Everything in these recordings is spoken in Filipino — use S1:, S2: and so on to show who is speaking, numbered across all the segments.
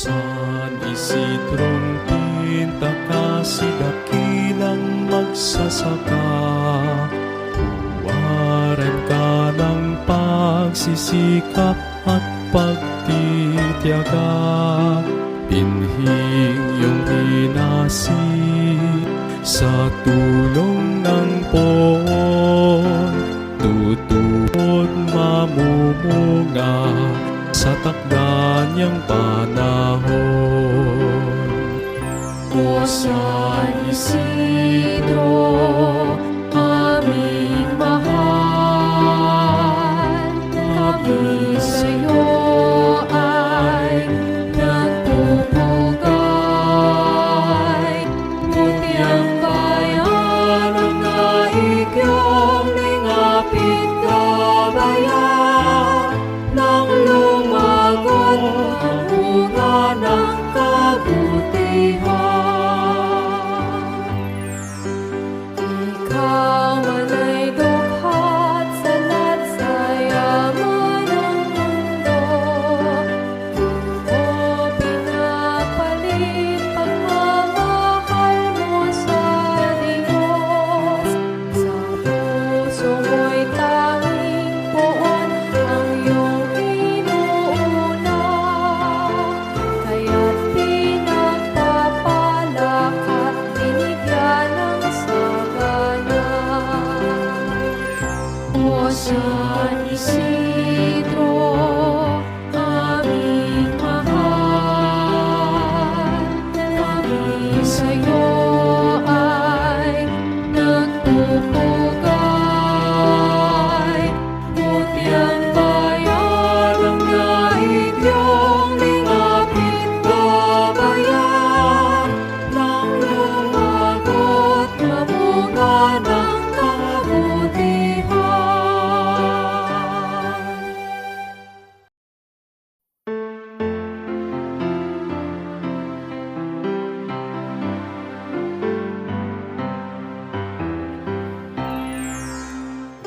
S1: San Isidrong pintakasidakilang magsasaka, huwaran ka ng pagsisikap at pagtitiyaga, pinhing iyong hinasi sa tulong ng poon, tutuon mamumunga sa takda niyang panahon. O San Isidro, aming mahal, kami sa'yo ay nagpupugay. Buti ang bayan ang naigyong lingapit kabayan, nang lumagot ang bunga ng kabutihan. Ikaw man ay dukhat sa lahat sa yaman ng mundo, o pinapalit pagmamahal mo sa Diyos. Sa puso mo'y tanging poon ang iyong inuuna, kaya't pinagpapalak at binigyan ng sagana. O San Isidro, aming mahal, kami sa'yo ay nagpupugay. Buti ang bayan ang naigyong lingapit kabayan, nang lumagot na bunga ng kabutihan.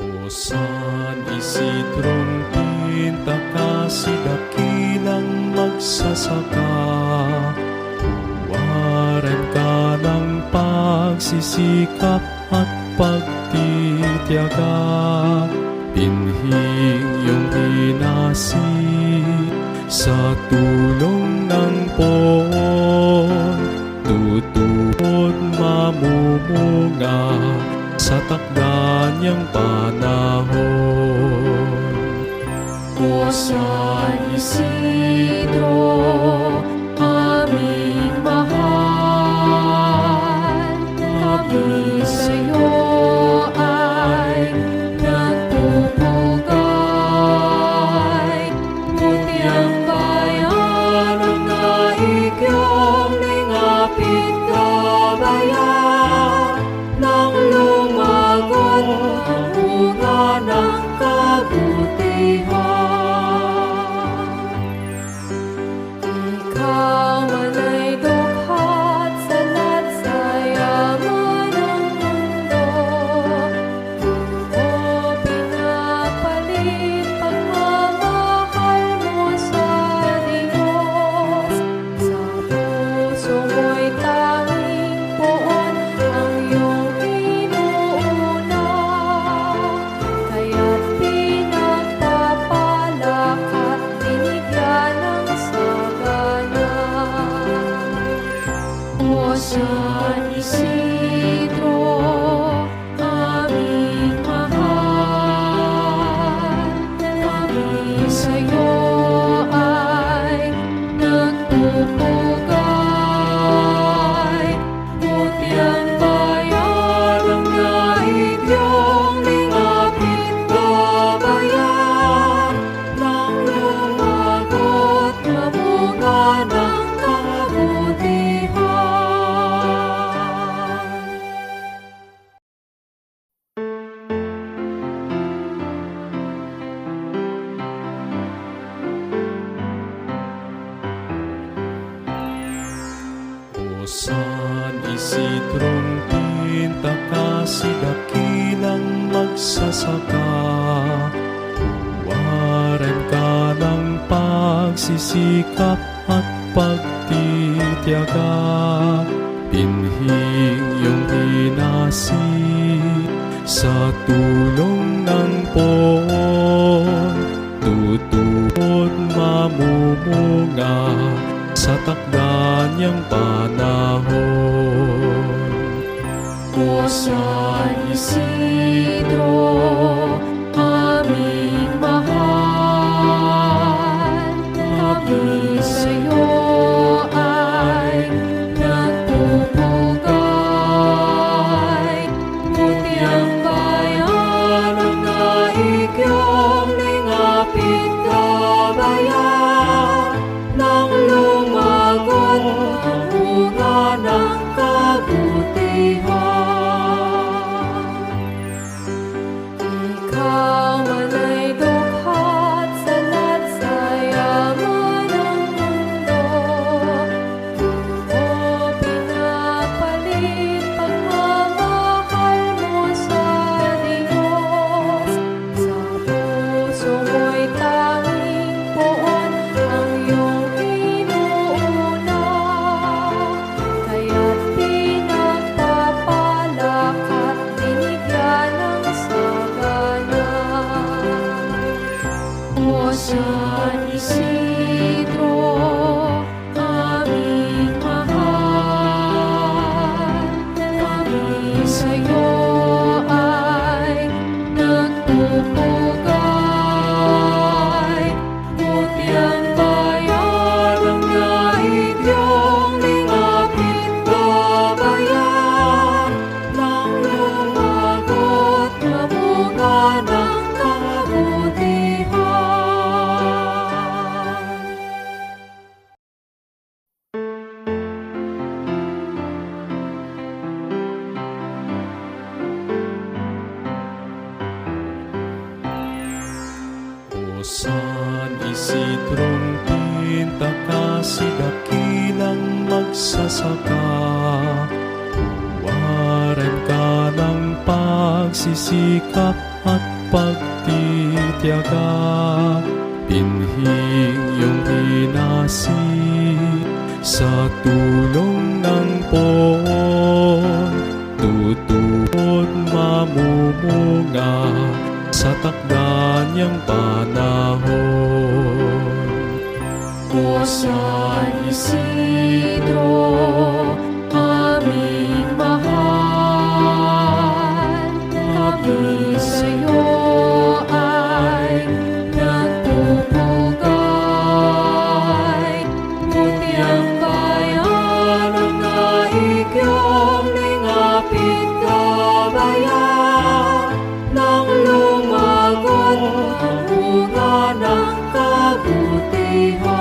S1: O San Isidrong pintakasidakilang magsasaka, huwaran ka ng pagsisikap at pagtitiyaga, pinhing iyong hinasi sa tulong ng poon, tutuon mamumunga sa takda niyang panahon. O San Isidro, aming mahal, kami sa'yo ay nagpupugay. Buti ang bayan ang naigyong lingapit kabayan, nang lumagot ang bunga ng kabutihan. Ikaw man ay dukhat sa lahat sa yaman ng mundo, o pinapalit pagmamahal mo sa Diyos. Sa puso mo'y tanging poon ang iyong inuuna, kaya't pinagpapalak at binigyan ng sagana. O San Isidro, aming mahal, kami sa'yo ay nagpupugay. Buti ang bayan ang naigyong lingapit kabayan, nang lumagot na bunga ng kabutihan. O San Isidrong pintakasidakilang magsasaka, huwaran ka ng pagsisikap at pagtityaga, binhing iyong pinasi sa tulong ng poon, tutuod mamumunga sa takda niyang panahon. O San Isidro, aming mahal, kami sa'yo ay nagpupugay. Buti ang bayan ang naigyong lingapit kabayan, nang lumagot ang bunga ng kabutihan. Ikaw man ay dukhat sa lahat sa yaman ng mundo, o pinapalit pagmamahal mo sa Diyos. Sa puso mo'y tanging poon ang iyong inuuna, kaya't pinagpapalak at binigyan ng sagana. O San Isidro, aming mahal, kami sa'yo ay nagpupugay. Buti ang bayan ang naigyong lingapit kabayan, nang lumagot na bunga ng kabutihan. O San Isidrong pintakasi dakilang magsasaka, huwaran ka ng pagsisikap at pagtityaga, binhing iyong pinasi sa tulong ng poon, tutuod mamumunga sa takda niyang panahon. O San Isidro, aming mahal, kami sa'yo ay nagpupugay. Buti ang bayan ang naigyong lingapit kabayan, nang lumagot ang bunga ng kabutihan.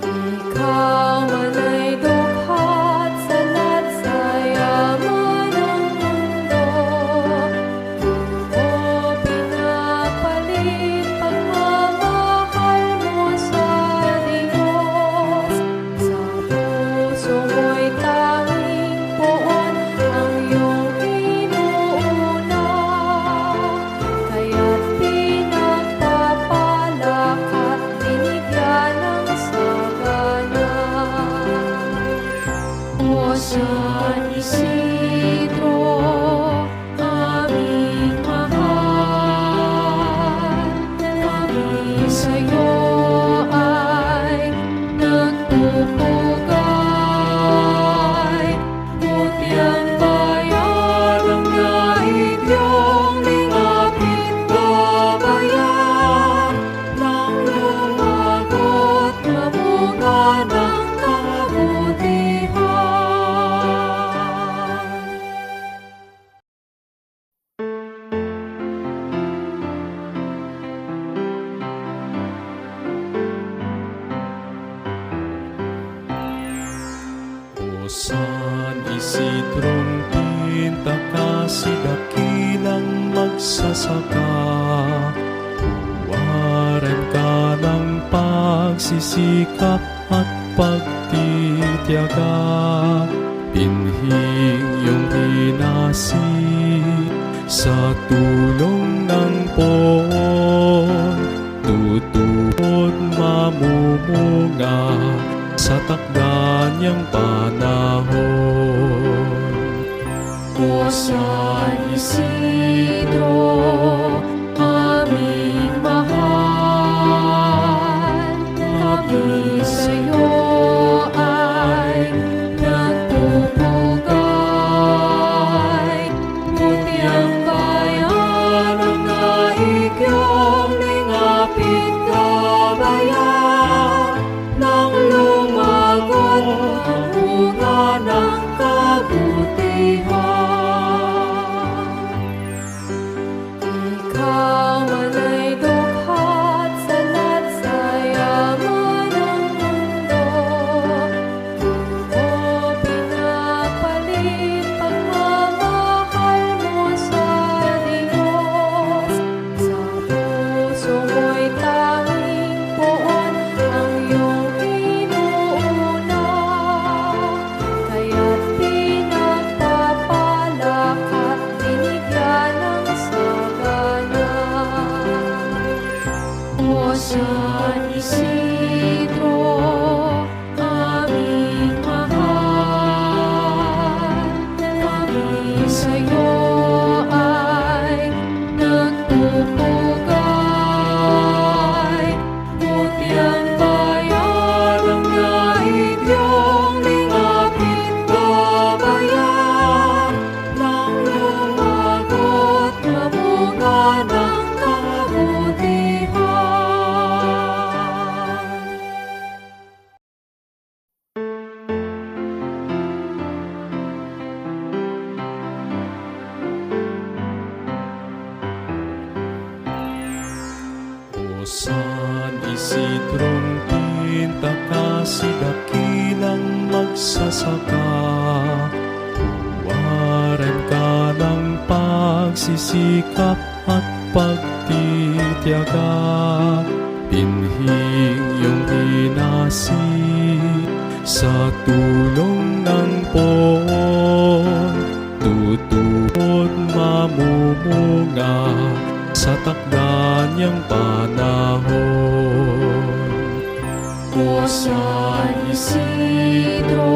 S1: Ikaw man ay dukhat sa lahat sa yaman ng mundo, o pinapalit pagmamahal mo sa Diyos. Sa puso mo'y tanging poon ang iyong inuuna, kaya't pinagpapalak at binigyan ng sagana. O San Isidro, aming mahal, kami sa'yo ay nagpupugay. Buti ang bayan ang naigyong lingapit kabayan, nang lumagot na bunga ng kabutihan. O San Isidrong pintakasi dakilang magsasaka, huwaran ka ng pagsisikap at pagtityaga, binhing iyong pinasi sa tulong ng poon, tutuot mamumunga sa takda niyang panahon.
S2: O San Isidro, aming mahal, kami sa'yo ay nagpupugay. Buti ang bayan ang naigyong lingapit kabayan, nang lumagot ang bunga ng kabutihan. Ikaw man ay dukhat sa lahat sa yaman ng mundo, o pinapalit pagmamahal mo sa Diyos. Sa puso mo'y tanging poon ang iyong inuuna, kaya't pinagpapalak at binigyan ng sagana. O San Isidro, aming mahal, kami sa'yo ay nagpupugay. Buti ang bayan ang naigyong lingapit kabayan, nang lumagot na bunga ng kabutihan.
S1: O San Isidrong pinta kasi dakilang magsasaka, huwaran ka ng pagsisikap at pagtitiyaga. Pinhing iyong pinasi sa tulong ng poon, tutuot mamumunga sa takda niyang panahon.
S2: O San Isidro,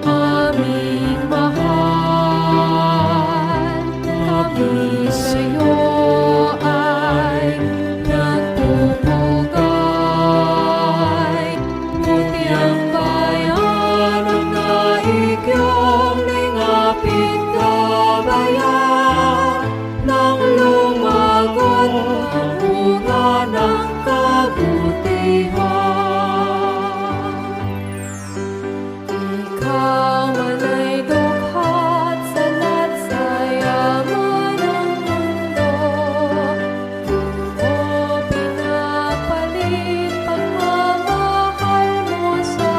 S2: aming mahal, kami sa'yo ay nagpupugay. Buti ang bayan ang naigyong lingapit kabayan, nang lumagot ang bunga ng kabutihan. Ikaw man ay dukhat sa lahat sa yaman ng mundo, o pinapalit pagmamahal mo sa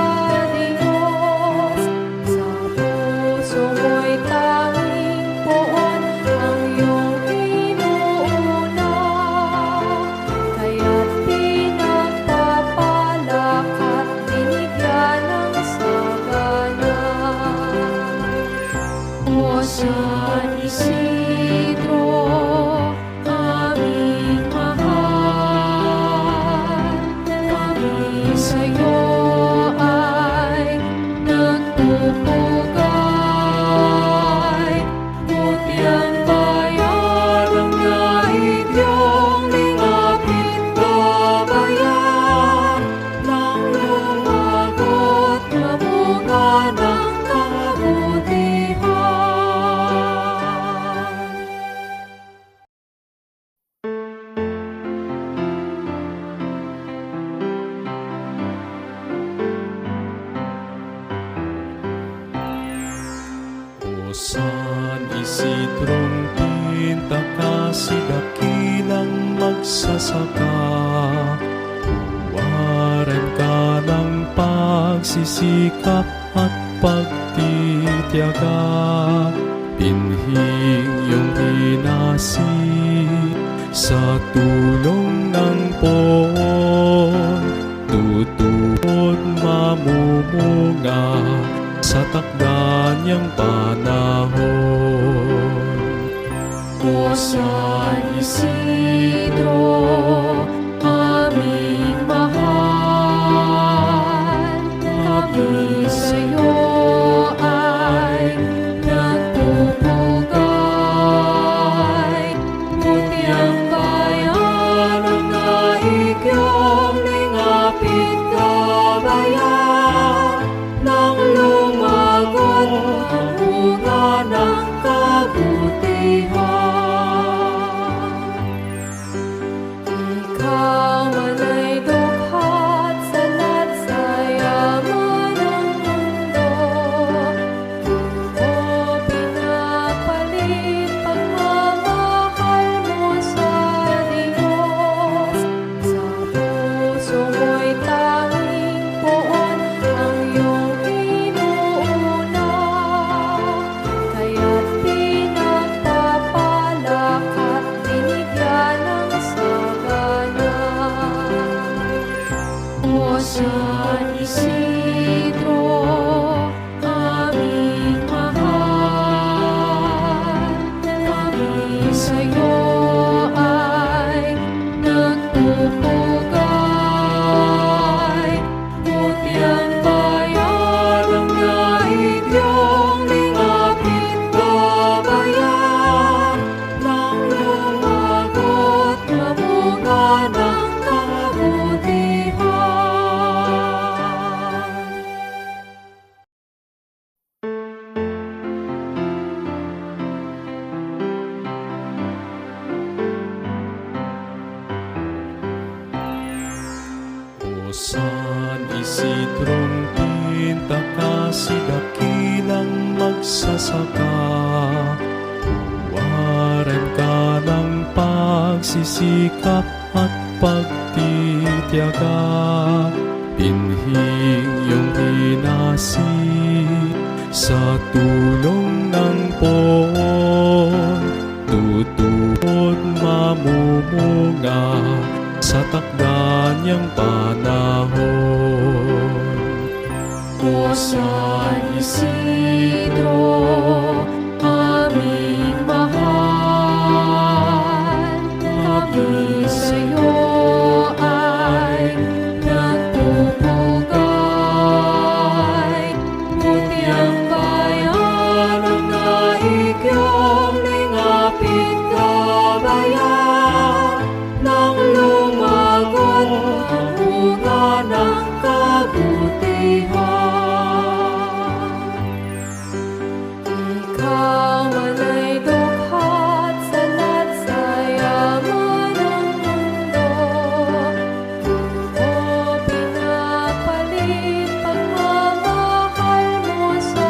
S2: Diyos. Sa puso mo'y tanging poon ang iyong inuuna, kaya't pinagpapalak at binigyan ng sagana. O San Isidro, aming mahal, kami sa'yo ay nagpupugay. Buti ang bayan ang naigyong lingapit kabayan, nang lumagot na bunga ng kabutihan.
S1: O San Isidrong pinta kasi dakilang magsasaka, huwaran ka ng pagsisikap at pagtitiyaga. Pinhing iyong pinasi sa tulong ng poon, tutuot mamumunga sa takda niyang panahon.
S2: O San Isidro, kami sa'yo ay nagpupugay. Buti ang bayan ang naigyong lingapit gabayan, nang lumagot ang bunga ng kabutihan. Ikaw man ay dukhat sa lahat sa yaman ng mundo, o pinapalit pagmamahal mo sa Diyos. Sa puso mo'y tanging poon ang iyong inuuna, kaya't pinagpapalak at binigyan ng sagana. O San Isidro, aming mahal, kami sa'yo ay nagpupugay. Buti ang bayan ang naigyong lingapit gabayan, nang lumagot na bunga ng kabutihan.
S1: O San Isidrong pinta ka si dakilang magsasaka, huwaran ka ng pagsisikap at pagtitiyaga. Binhing iyong pinasi sa tulong ng poon, tutuod mamumunga sa takda niyang panahon.
S2: O San Isidro, aming mahal, kami sa'yo ay nagpupugay. Buti ang bayan ang naigyong lingapit gabayan, nang lumagot ang bunga ng kabutihan. Ikaw man ay dukhat sa lahat sa yaman ng mundo, o pinapalit pagmamahal mo sa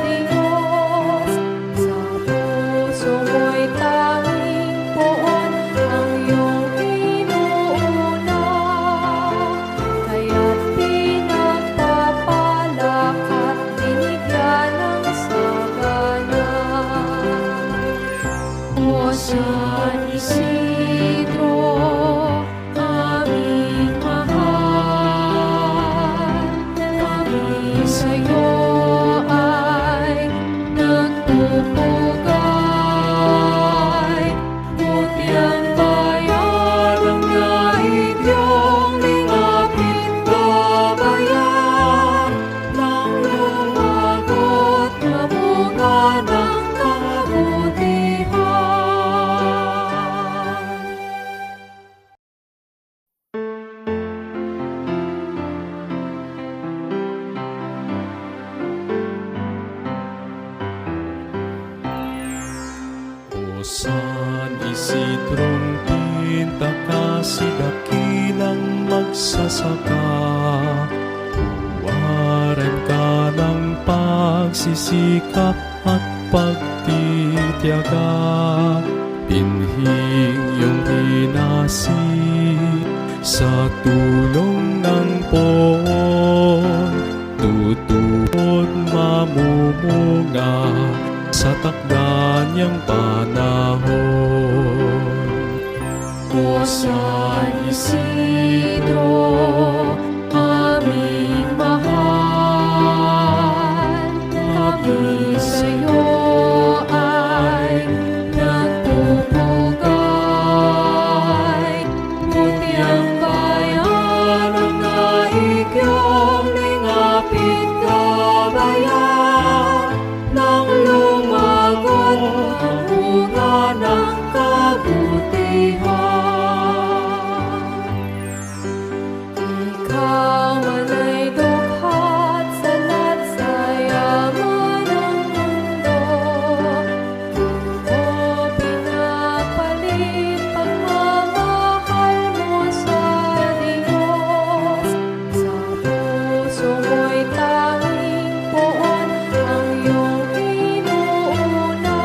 S2: Diyos. Sa puso mo'y tanging poon ang iyong inuuna, kaya't pinagpapalak at binigyan ng sagana. O San Isidro, aming mahal, kami sa'yo ay nagpupugay. Buti ang bayan ang naigyong lingapit gabayan, nang lumagot na bunga ng kabutihan.
S1: O San Isidrong pinta ka si dakilang magsasaka, huwaran ka ng pagsisikap at pagtitiyaga. Binhing iyong pinasi sa tulong ng poon, tutuod mamumunga sa takda niyang panahon.
S2: O San Isidro, aming mahal, kami sa'yo ay nagpupugay. Buti ang bayan ang naigyong lingapit gabayan ng lumagot ang bunga ng kabutihan. Ikaw man ay dukhat salat sa yaman ng mundo, o pinapalit pagmamahal mo sa Diyos. Sa puso mo'y tanging poon ang iyong inuuna,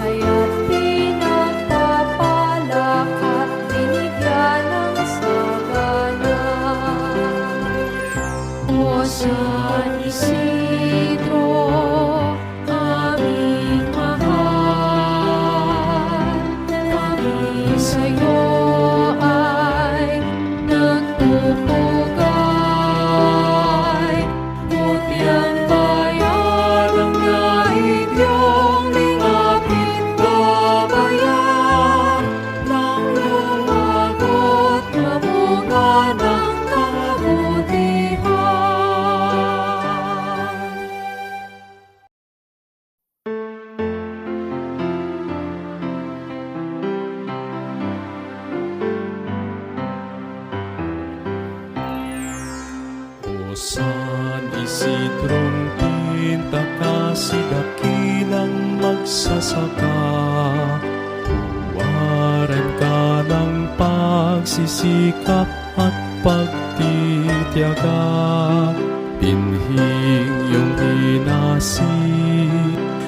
S2: kaya't pinagpapalak at binigyan ng sagana. O San Isidro, aming mahal, kami sa'yo ay nagpupugay. Buti ang bayan ng nais iyong lingapit gabayan ng lumagot na bunga ng kabutihan.
S1: O San Isidrong pintakasi dakilang magsasaka, huwaran ka ng pagsisikap at pagtitiyaga. Pinhing iyong pinasi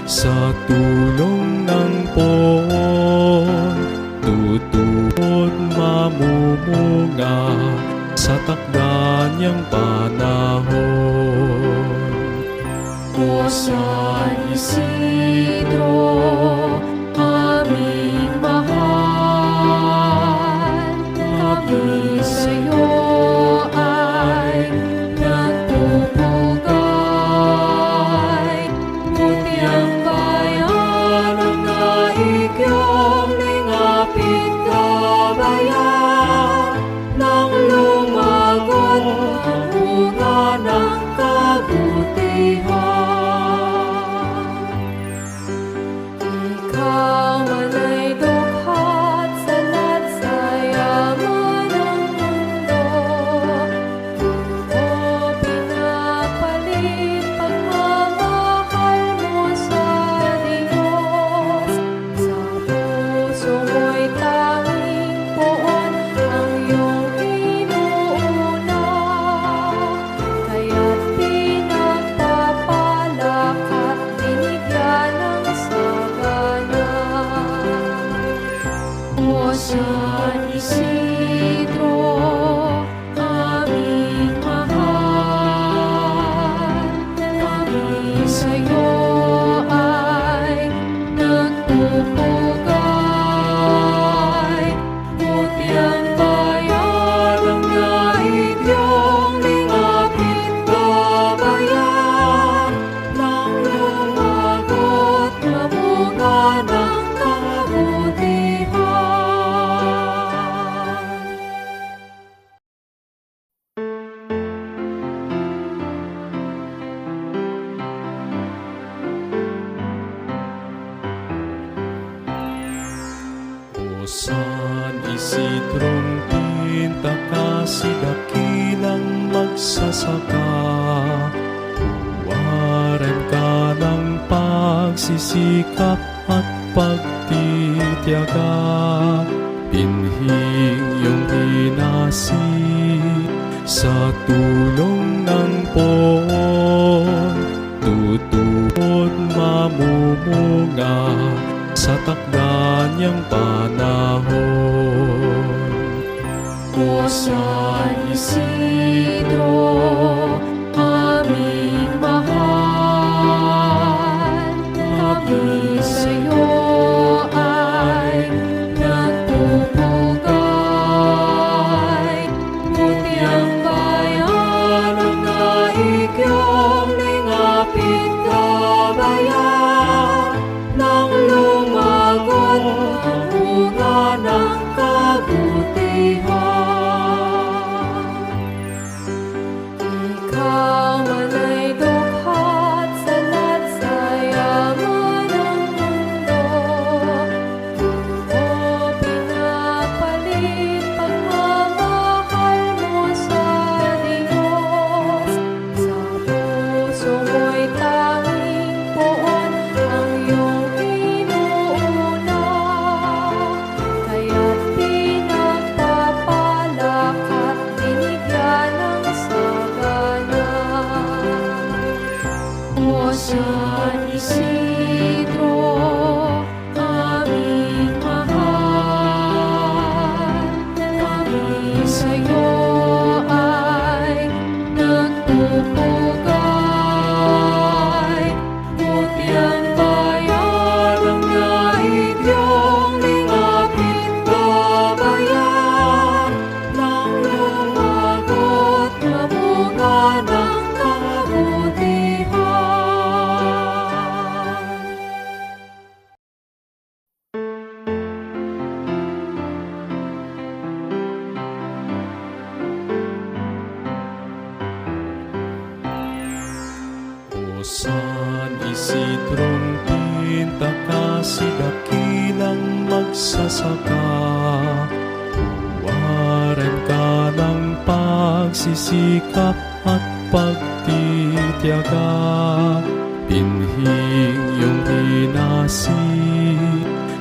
S1: sa tulong ng poon, tutuon mamumunga sa takda niyang panahon.
S2: O San Isidro, aming mahal, kami sa'yo ay nagpupugay. Buti ang bayan ng nais iyong lingapit gabayan ng lumagot ang bunga ng kabutihan. Ikaw man ay dukhat salat sa yaman ng mundo, o pinapalit pagmamahal mo sa Diyos. Sa puso mo'y tanging poon ang iyong inuuna, kaya't pinagpapalak at binigyan ng sagana. O San Isidro, aming mahal, kami sa'yo ay nagpupugay. Buti ang bayan ng nais iyong lingapit gabayan ng lumagot na bunga ng kabutihan.
S1: O San Isidrong pintakasi dakilang magsasaka, huwaran ka ng pagsisikap at pagtitiyaga. Pinhing iyong pinasi sa tulong ng poon, tutuon mamumunga sa takda niyang panahon.
S2: O San Isidro, aming mahal, kami sa'yo ay nagpupugay. Buti ang bayan ng nais iyong lingapit gabayan ng lumagot ang bunga ng kabutihan. puso mo'y tanging poon ang iyong inuuna. Kaya't pinagpapalak at binigyan ng sagana. O San Isidro, aming mahal, kami sa'yo ay nagpupugay. Buti ang bayan ang naig iyong lingapit gabayan, nang lumagot na bunga ng kabutihan.
S1: O San Isidrong pinta kasi dakilang magsasaka, huwaran ka ng pagsisikap at pagtitiyaga. Pinhing iyong pinasi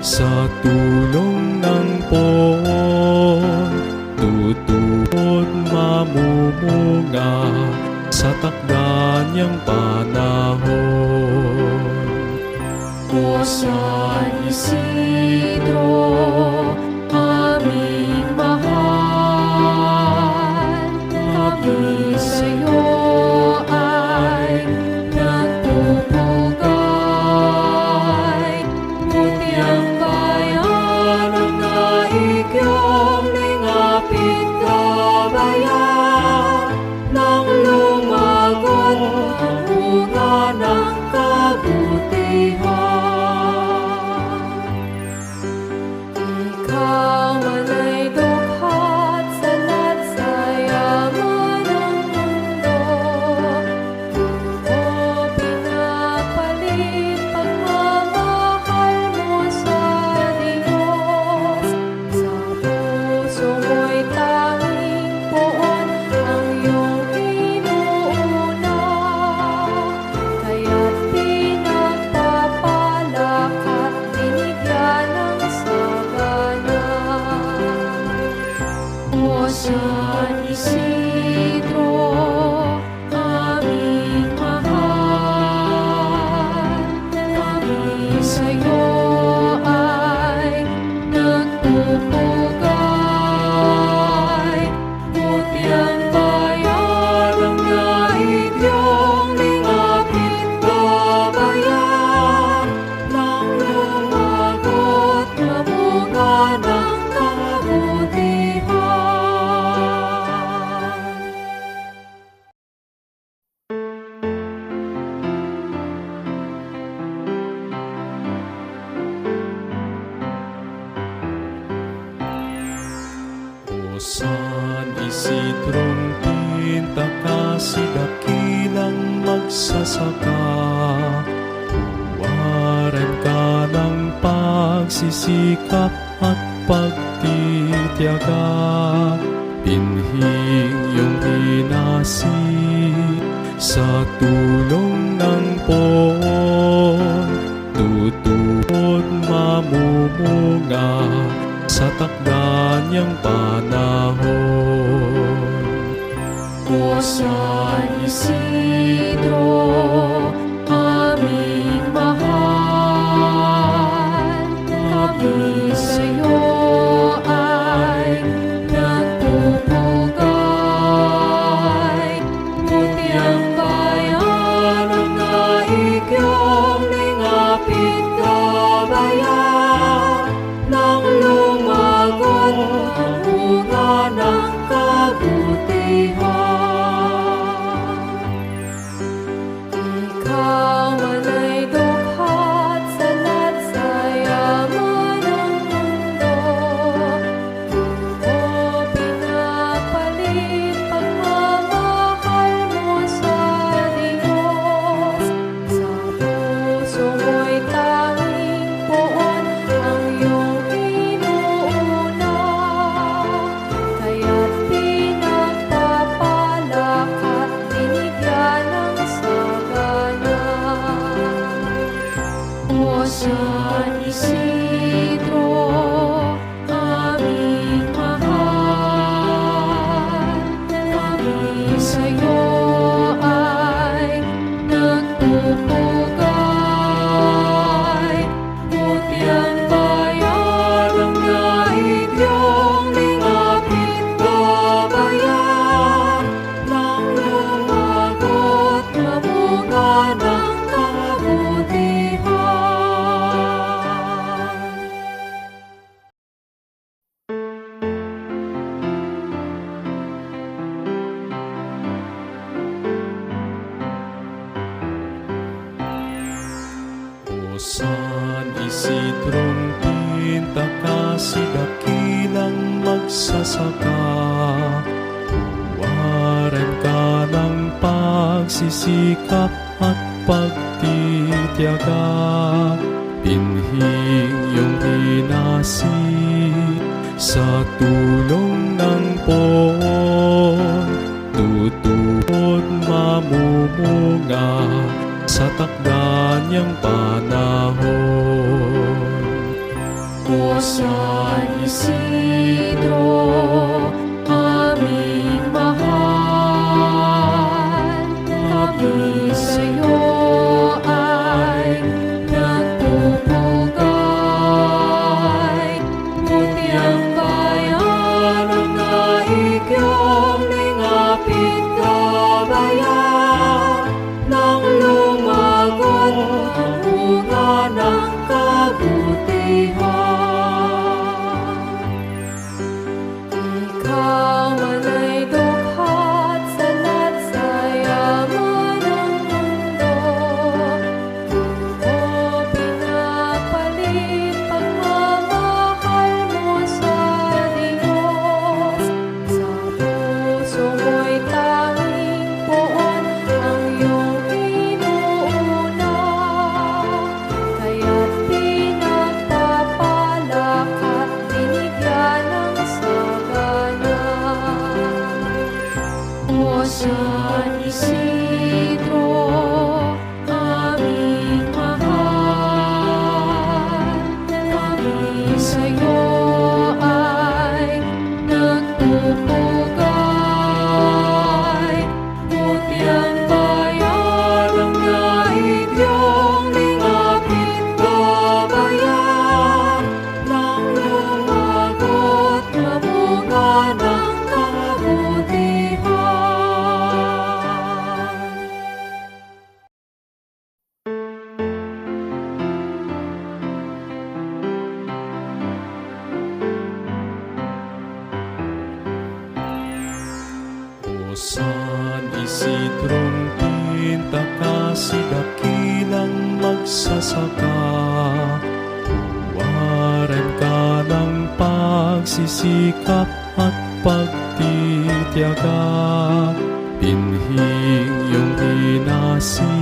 S1: sa tulong ng poon, tutuod mamumunga sa takda niyang panahon.
S2: O San Isidro, aming mahal, kami sa'yo ay nagpupugay. Buti ang bayan ang naig iyong lingapit gabayan, nang lumagot ang bunga ng kabutihan. Ikaw man ay dukhat sa lahat sa yaman ng mundo, puro pinapalit pagmamahal mo sa Diyos. Sa puso mo'y tanging poon ang iyong inuuna. Kaya't pinagpapalak at binigyan ng sagana. O San Isidro, aming mahal, kami sa'yo ay nagpupugay. Buti ang bayan ang naig iyong lingapit gabayan, nang lumagot na bunga ng kabutihan.
S1: O San Isidrong pinta kasi dakilang magsasaka, huwaran ka ng pagsisikap at pagtitiyaga. Pinhing iyong pinasi sa tulong ng poon, tutuod mamumunga sa takda niyang panahon.
S2: O San Isidro, aming mahal, kami sa'yo ay nagpupugay. Buti ang bayan ang naig iyong lingapit gabayan, nang lumagot ang bunga ng kabutihan. San Isidro, aming mahal, kami sa'yo ay nagpupugay. Buti ang bayan ng nais iyong lingapin, gabayan ng lumagot na bunga ng kabutihan.
S1: O San Isidrong pinta kasi dakilang magsasaka, huwaran ka ng pagsisikap at pagtityaga. Pinhing iyong pinasi sa tulong ng poon, tutuot mamumunga sa takda niyang panahon.
S2: O San Isidro, aming mahal, kami sa'yo ay nagpupugay. Buti ang bayan ng nais iyong lingapin, gabayan ng lumagot na bunga ng kabutihan. Ikaw man ay dukha't salat sa yaman ng mundo, o pinapalit pagmamahal mo sa Diyos. Sa puso mo'y tanging poon ang iyong inuuna, kaya't pinagpapalak at binigyan ng sagana. O San Isidro, aming mahal, kami sa'yo ay nagpupugay. Buti ang bayan ng nais iyong lingapin, gabayan ng lumagot na bunga ng kabutihan.
S1: O San Isidrong pinta kasi dakilang magsasaka, huwaran ka ng pagsisikap at pagtityaga. Pinhing iyong pinasi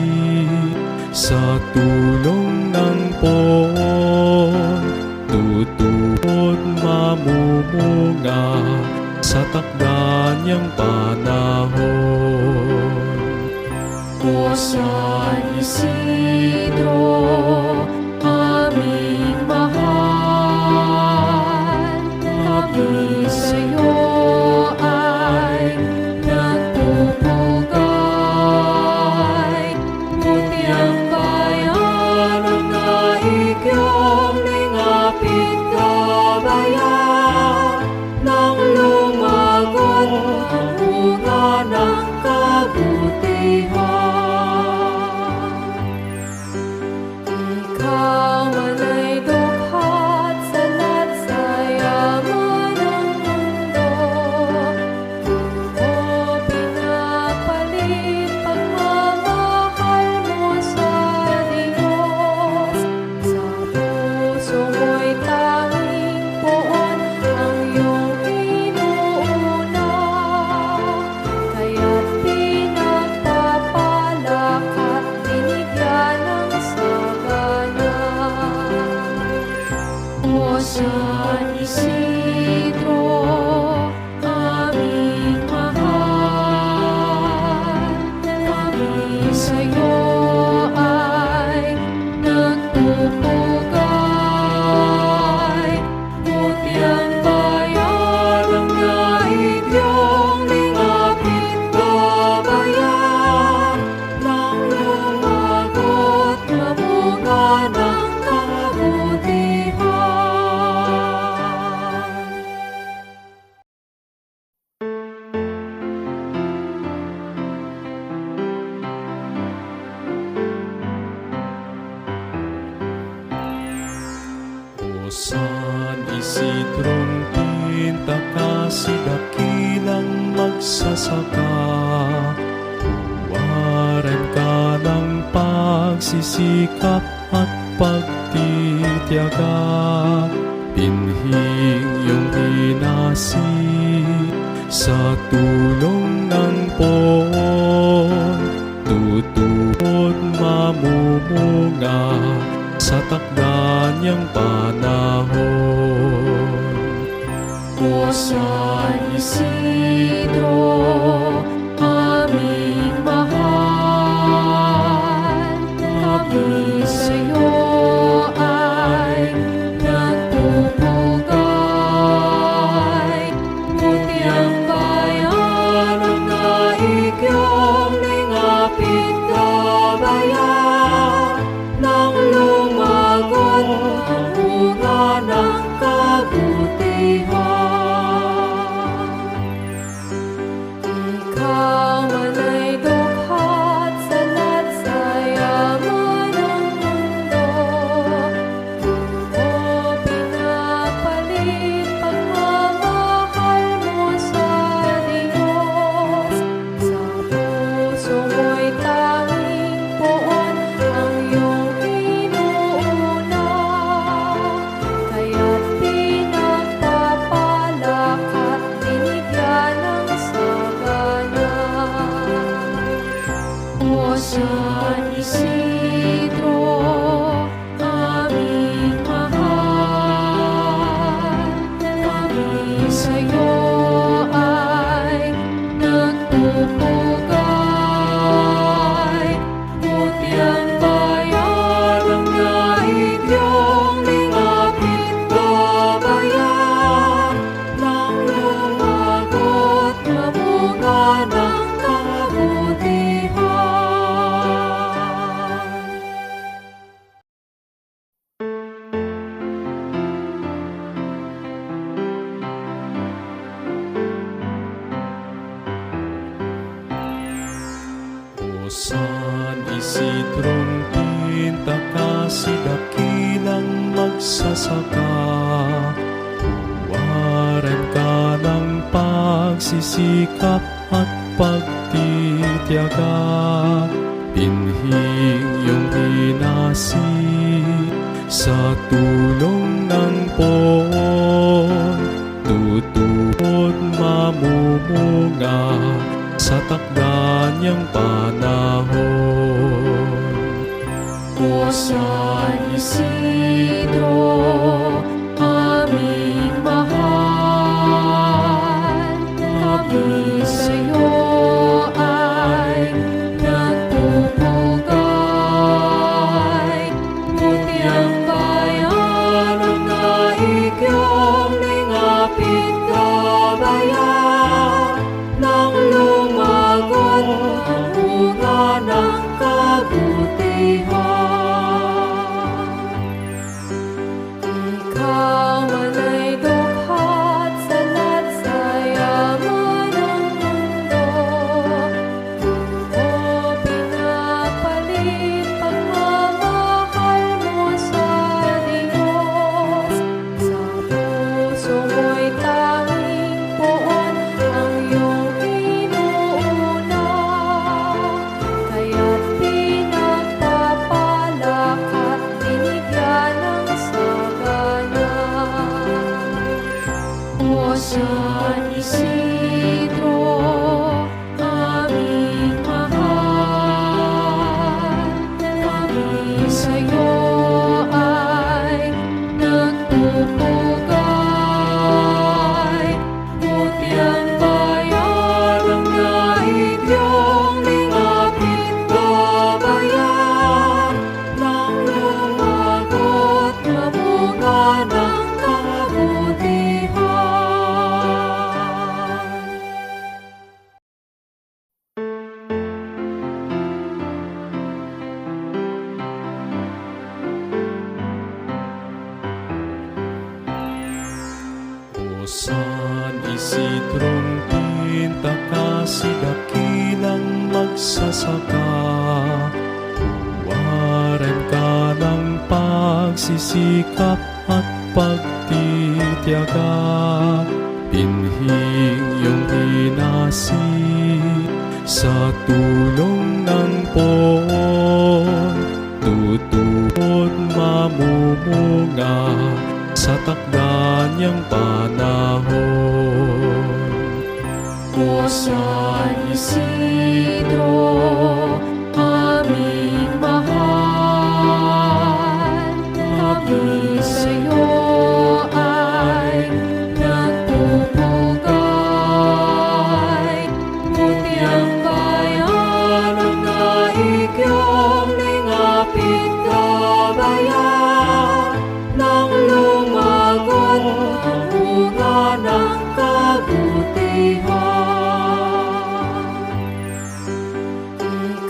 S1: sa tulong ng poon, tutuot mamumunga sa takda niyang panahon.
S2: O San Isidro, aming mahal, kami sa'yo ay nagpupugay. Buti ang bayan ng nais iyong lingapin, gabayan ng lumagot na bunga ng kabutihan. Ikaw man ay dukha't salat sa yaman ng mundo, o pinapalit pagmamahal mo sa Diyos. Sa puso mo'y tanging poon ang iyong inuuna, kaya't pinagpapalak at binigyan ng sagana. O San Isidro, aming mahal, kami sa'yo ay nagpupugay.
S1: Isidrong tinta kasi dakilang magsasaka. Huwaran ka ng pagsisikap at pagtitiyaga. Pinhing iyong hinasid sa tulong ng poon. Tutuod mamumunga sa takda niyang panahon.
S2: O San Isidro, aming mahal, kami sa'yo ay nagpupugay. Buti ang bayan ang naigyong lingapit gabayan, nang lumagot ang bunga ng kabutihan. Ikaw man ay dukhat sa nasayaman ng mundo. O pinapalit pagmamahal mo sa Diyos. Sa puso mo'y tanging poon ang iyong inuuna. Kaya't pinagpapalak at binigyan ng sagana. O San Isidro, aming mahal, kami sa'yo ay nagpupugay. Buti ang bayan ang naigyong lingapit gabayan, nang lumagot mamunga ng kabutihan.
S1: O San Isidrong tinta kasi dakilang magsasaka. Huwaran ka ng pagsisikap at pagtitiyaga. Pinhing iyong hinasid sa tulong ng poon. Tutuod mamumunga sa takda niyang panahon.
S2: O San Isidro, aming mahal, kami sa'yo ay nagpupugay. Buti ang bayan ang naigyong lingapit gabayan, nang lumagot ang bunga ng kabutihan. Ikaw man ay dukhat sa nasayaman ng mundo. O pinapalit pagmamahal mo sa Diyos. Sa puso mo'y tanging poon ang iyong inuuna. Kaya't pinagpapalak at binigyan ng sagana. O San Isidro, aming mahal, kami sa'yo ay nagpupugay. Buti ang bayan ang naigyong lingapit gabayan, nang lumagot mamunga ng kabutihan.
S1: O San Isidrong tinta kasi dakilang magsasaka. Huwaran ka ng pagsisikap at pagtitiyaga, binhing iyong pinasi sa tulong ng poon, tutuon mamumunga sa takda niyang panahon.
S2: O San Isidro, aming mahal, kami sa'yo ay nagpupugay. Buti ang bayan ang naigyong lingapit gabayan, nang lumagot ang bunga ng kabutihan.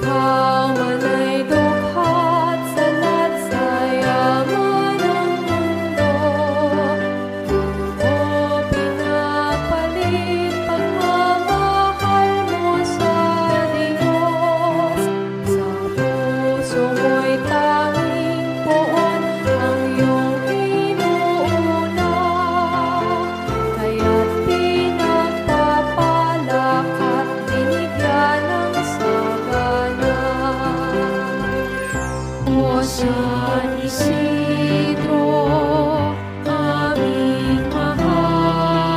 S2: Ikaw man ay dukhat sa lahat sa yaman ng mundo, o pinapalit pagmamahal mo sa Diyos. Sa puso mo'y tanging poon ang iyong inuuna, kaya't pinagpapalak at binigyan ng sagana. O San Isidro, aming mahal,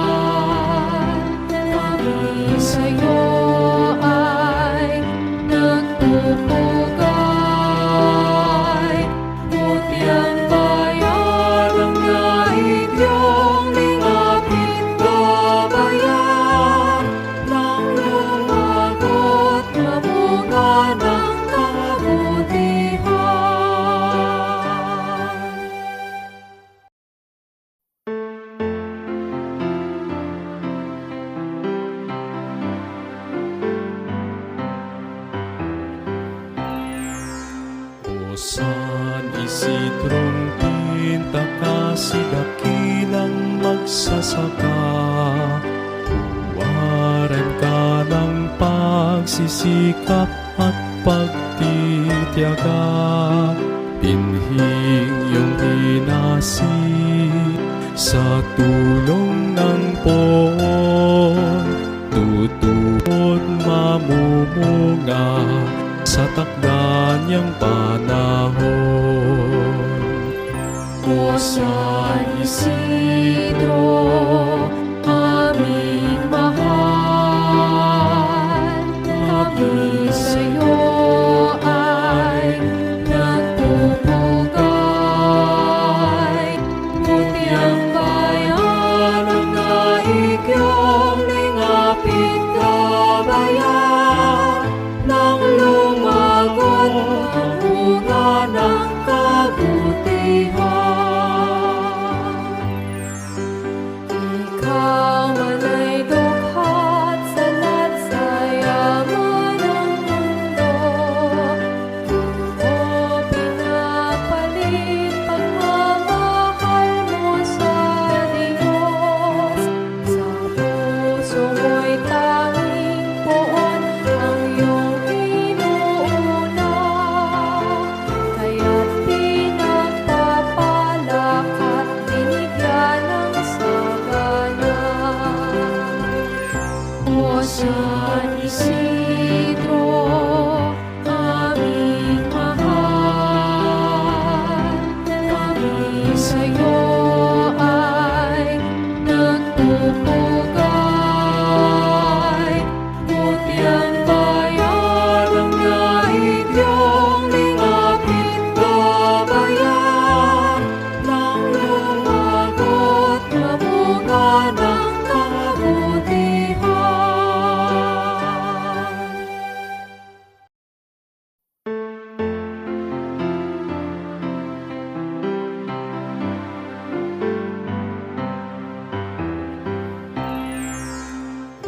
S2: kami sa'yo ay nagpupugay. Buti ang bayan ang naigyong lingapit gabayan, nang lumagot na bunga ng kabutihan.
S1: O San Isidrong pintakasi dakilang magsasaka, huwaran ka ng pagsisikap at pagtitiyaga, binhing iyong pinasi sa tulong ng poon, tutuon mamumunga sa takda niyang panahon.
S2: O San Isidro, aming mahal, kami sa'yo ay nagpupugay. Buti ang bayan ang naigyong lingapit gabayan, nang lumagot ang bunga ng kabutihan. Ikaw man ay dukhat sa lahat sa yaman ng mundo, o pinapalit pagmamahal mo sa Diyos. Sa puso mo'y tanging poon ang iyong inuuna, kaya't pinagpapalak at binigyan ng sagana. O San Isidro, aming mahal, kami sa'yo ay nagpupugay. Buti ang bayan ang naigyong lingapit gabayan, nang lumagot na bunga ng kabutihan.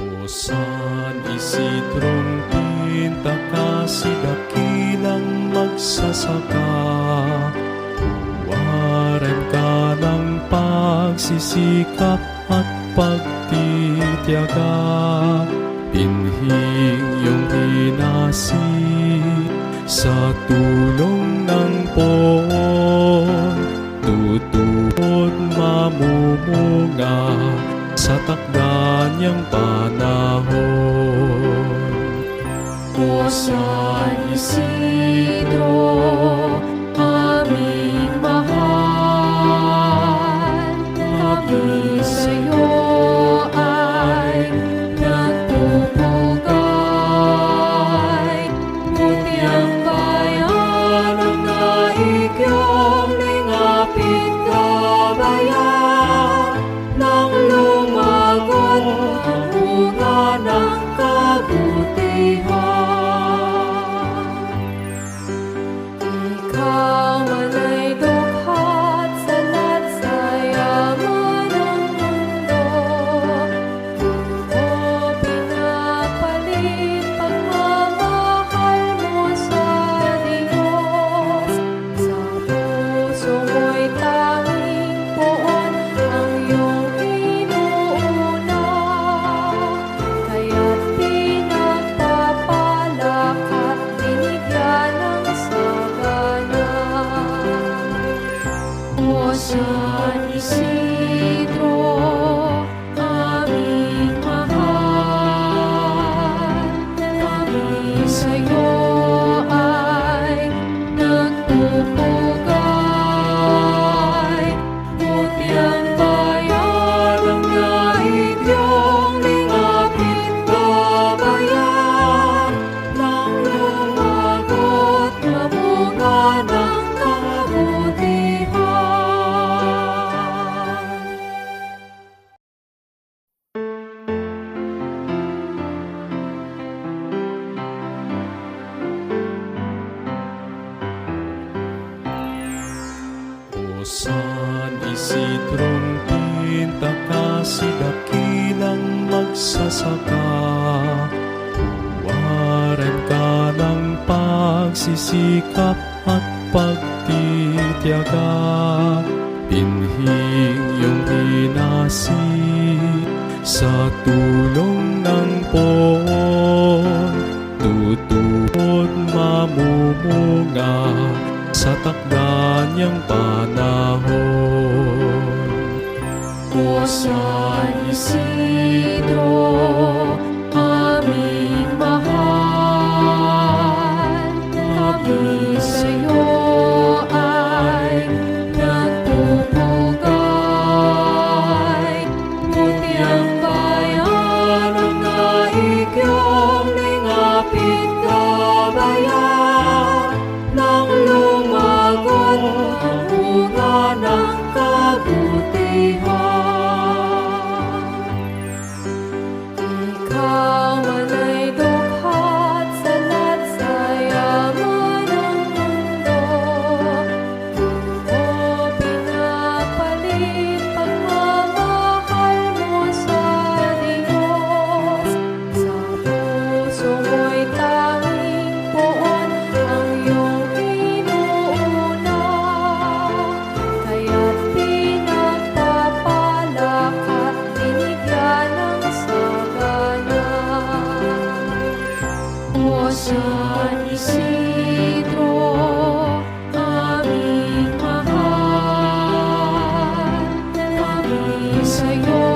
S1: O San Isidrong pintakasi dakilang magsasaka, huwaran ka ng pagsisikap at pagtitiyaga, binhing iyong pinasi sa tulong ng poon, tutuot mamumunga sa takda niyang panahon.
S2: O San Isidro, aming mahal, kami sa'yo ay nagpupugay. Buti ang bayan ang naigyong lingapit kabayan, nang lumagot ang bunga ng kabutihan. Ikaw man ay dukhat sa lahat sa yaman ng mundo. O pinapalit pagmamahal mo sa Diyos. Sa puso mo'y tanging poon ang iyong inuuna. Kaya't pinagpapalak at binigyan ng sagana. O San Isidro, aming mahal, kami sa'yo ay nagpupugay. Buti ang bayan ang naigyong lingapit kabayan, nang lumagot na bunga ng kabutihan.
S1: O San Isidrong pintakasidakilang magsasaka, huwaran ka ng pagsisikap at pagtitiyaga. Pinhing iyong pinasi sa tulong ng poon, tutuot mamumunga sa takda niyang panahon.
S2: O San Isidro, aming mahal, kami sa'yo ay nagpupugay. Buti ang bayan ang naigyong lingapit kabayan, nang lumagot ang bunga ng kabutihan. Ikaw man ay dukhat sa lahat sa yaman ng mundo. O pinapalit pagmamahal mo sa Diyos. Sa puso mo'y tanging poon ang iyong inuuna. Kaya't pinagpapalak at binigyan ng sagana. O San Isidro, aming mahal, kami sa'yo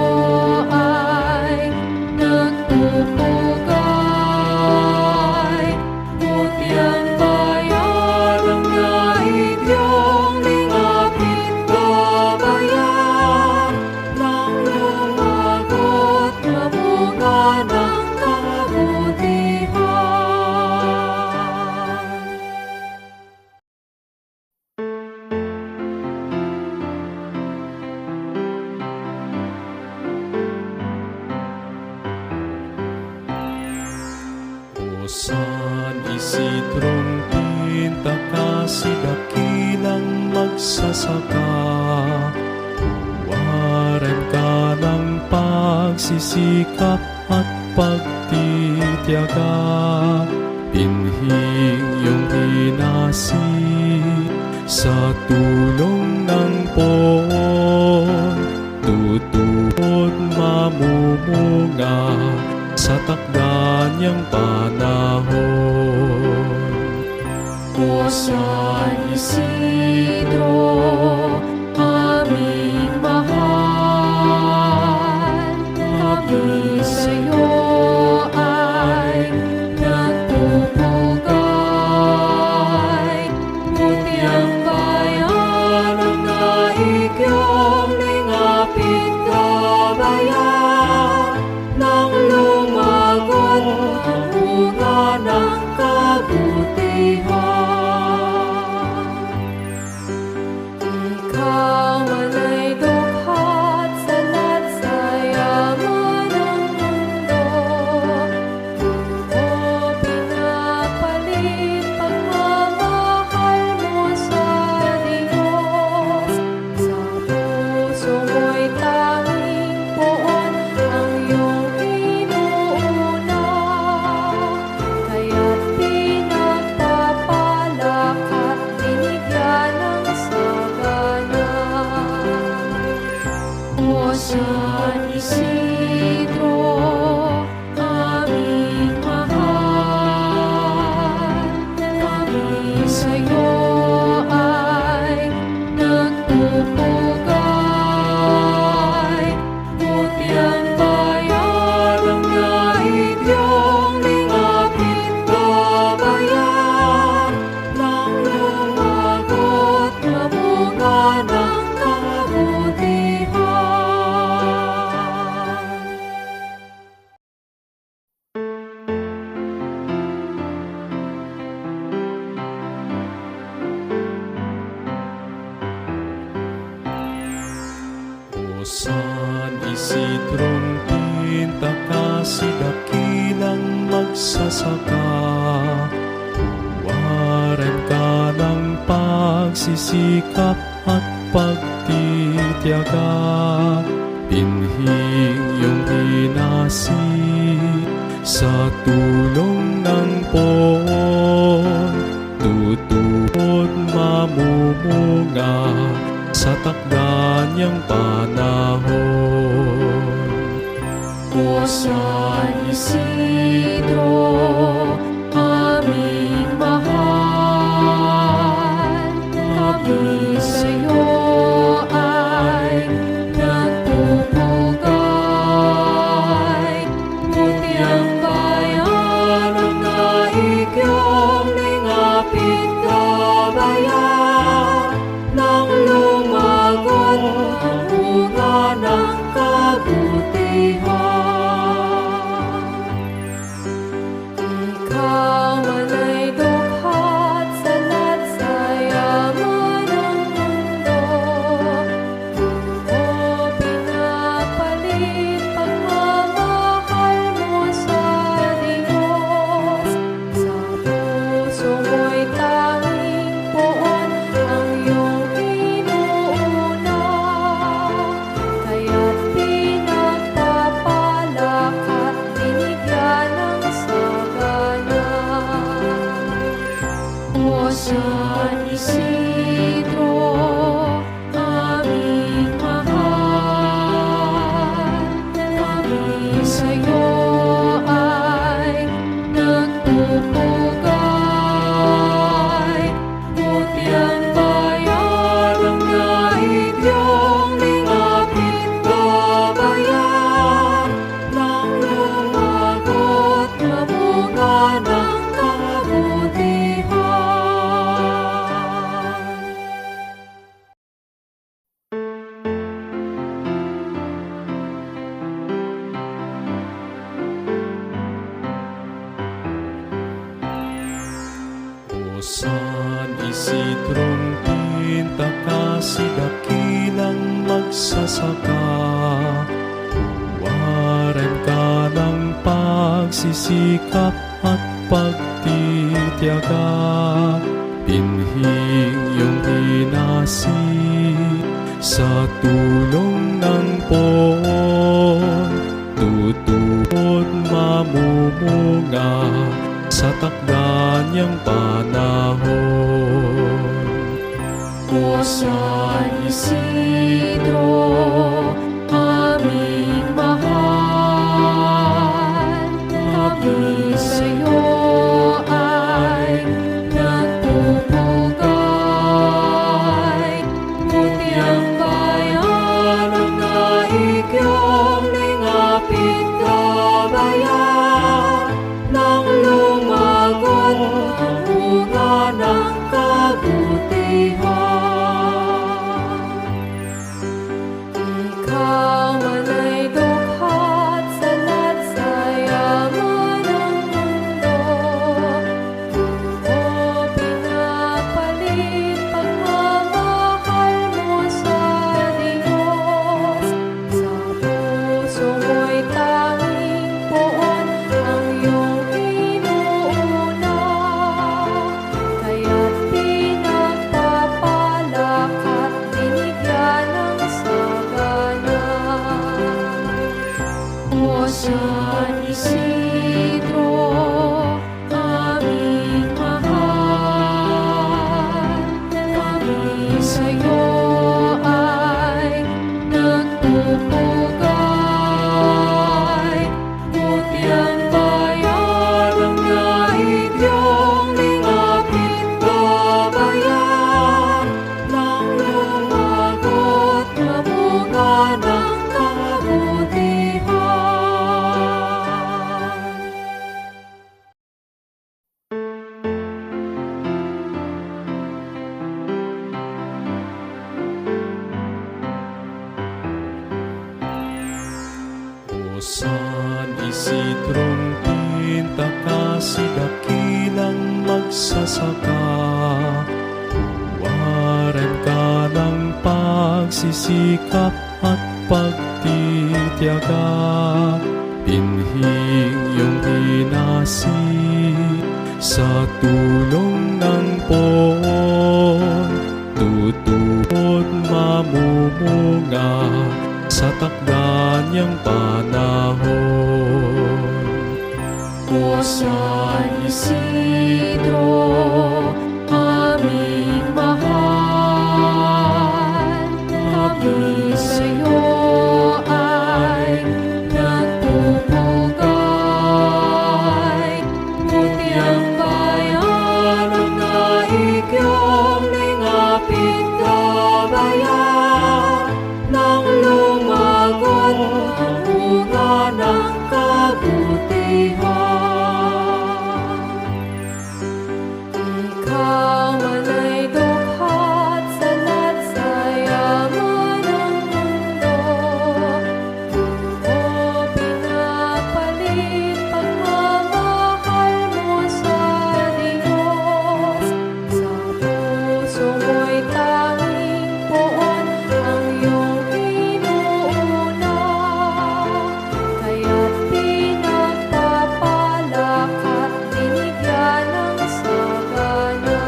S2: ay nagpupugay. Buti ang bayan ang naigyong lingapit kabayan, nang lumagot na bunga ng kabutihan.
S1: O San Isidrong pintakasidakilang magsasaka, huwaran ka ng pagsisikap at pagtitiyaga. Pinhing iyong pinasi sa tulong ng poon, tutuot mamumunga sa takda niyang panahon.
S2: O San Isidro, aming mahal, kami sa'yo ay nagpupugay. Buti ang bayan ang naigyong lingapin kabayan, nang lumagot ang bunga ng kabutihan. Ikaw man ay dukha't salat sa yaman ng mundo, o pinapalit pagmamahal mo sa Diyos. Sa puso mo'y tanging poon ang iyong inuuna, kaya't pinagpapalak at binigyan ng sagana. O San Isidro, aming mahal, kami sa'yo ay nagpupugay. Buti ang bayan ang naigyong lingapin kabayan, nang lumagot na bunga ng kabutihan.
S1: O San Isidrong pintakasi dakilang magsasaka, huwaran ka ng pagsisikap at pagtityaga. Pinhing iyong hinasi sa tulong ng poon, tutuot mamumunga sa takda niyang panahon.
S2: O San Isidro, aming mahal, kami sa'yo ay nagpupugay. Buti ang bayan ang naigyong lingapin kabayan, nang lumagot ang bunga ng kabutihan. Ikaw man ay dukha't salat sa yaman ng mundo, o pinapalit pagmamahal mo sa Diyos. Sa puso mo'y tanging poon ang iyong inuuna, kaya't pinagpapalak at binigyan ng sagana. O San Isidro, aming mahal, kami sa'yo ay nagpupugay. Buti ang bayan ang naigyong lingapin kabayan, nang lumagot na bunga ng kabutihan.
S1: O San Isidrong pintakasi dakilang magsasaka, huwaran ka ng pagsisikap at pagtityaga. Pinhing iyong hinasi sa tulong ng poon, tutuot mamumunga sa takda niyang panahon.
S2: O San Isidro, aming mahal, kami sa'yo ay nagpupugay. Buti ang bayan sa'yo ay nagpupugay. Buti ang bayan ang nais iyong lingapin, gabayan ng lumagot na bunga ng kabutihan.
S1: O San Isidrong Pinta kasi dakilang magsasaka, huwaran ka ng pagsisikap at pagtityaga. Binhing iyong hinasid sa tulong ng poon, tutupod mamumunga sa takda niyang panahon.
S2: O San Isidro, aming mahal, kami sa'yo ay nagpupugay. Buti ang bayan ang nais iyong lingapin, gabayan ng lumagot ang bunga ng kabutihan. Ikaw man ay dukhat sa nasayaman ng mundo, o pinapalit pagmamahal mo sa Diyos. Sa puso mo'y tanging poon ang iyong inuuna, kaya't pinagpapalak at binigyan ng sagana.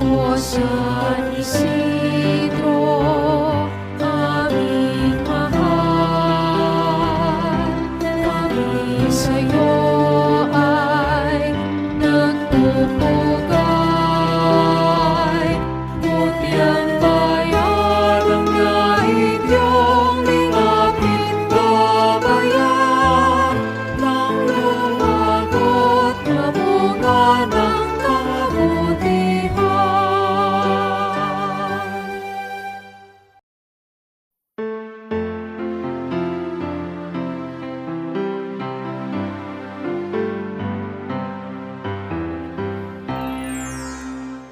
S2: O San Isidro, aming mahal, kami sa'yo ay nagpupugay. Buti ang bayan ang nais iyong lingapin, gabayan ng lumagot na bunga ng kabutihan.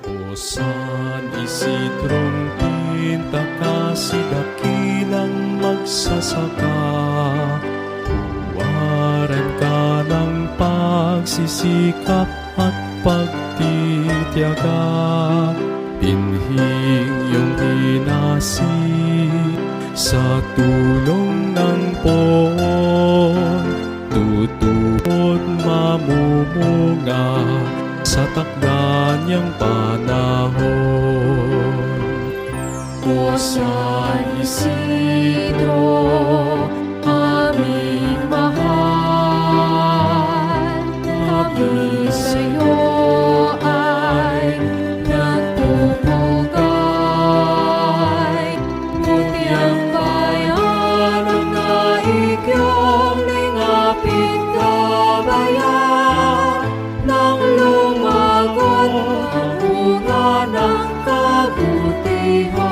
S1: O San Isidrong Pinta kasi dakilang magsasaka, huwaran ka ng pagsisikap at pagtityaga. Binhing iyong hinasid sa tulong ng poon, tutupod mamumunga sa takda niyang panahon.
S2: O San Isidro, aming mahal, kami sa'yo ay nagpupugay. Buti ang bayan ang nais iyong lingapin, gabayan ng lumagot ang bunga ng kabutihan.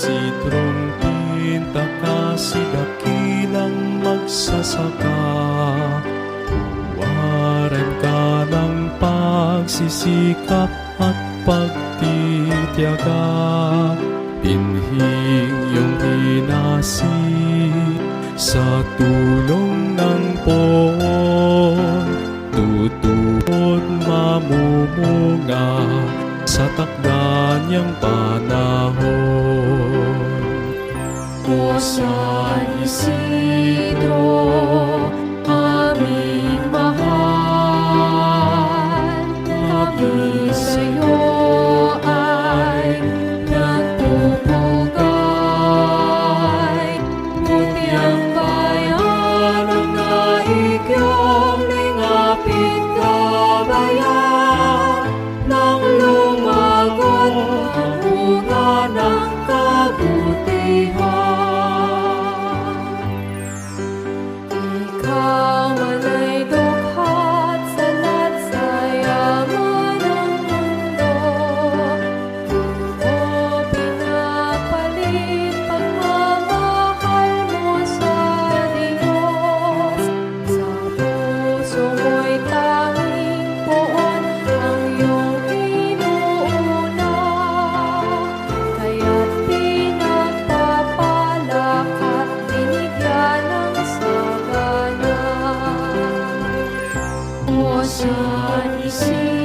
S1: si trumpeta ka si dakilang magsasaka. Huwaran ka ng pagsisikap at pagtitiyaga. Pinhing iyong hinasi sa tulong ng poon. Tutupod mamumunga sa takda niyang panahon.
S2: O San Isidro, aming mahal, kami sa'yo ay nagpupugay. Buti ang bayan ang naigyong lingapit gabayan, nang lumagot ang bunga ng kabutihan. Ikaw man ay dukhat sa lahat sa yaman ng mundo. O pinapalit pagmamahal mo sa Diyos. Sa puso mo'y tanging poon ang iyong inuuna. Kaya't pinagpapalak at binigyan ng sagana. O San Isidro,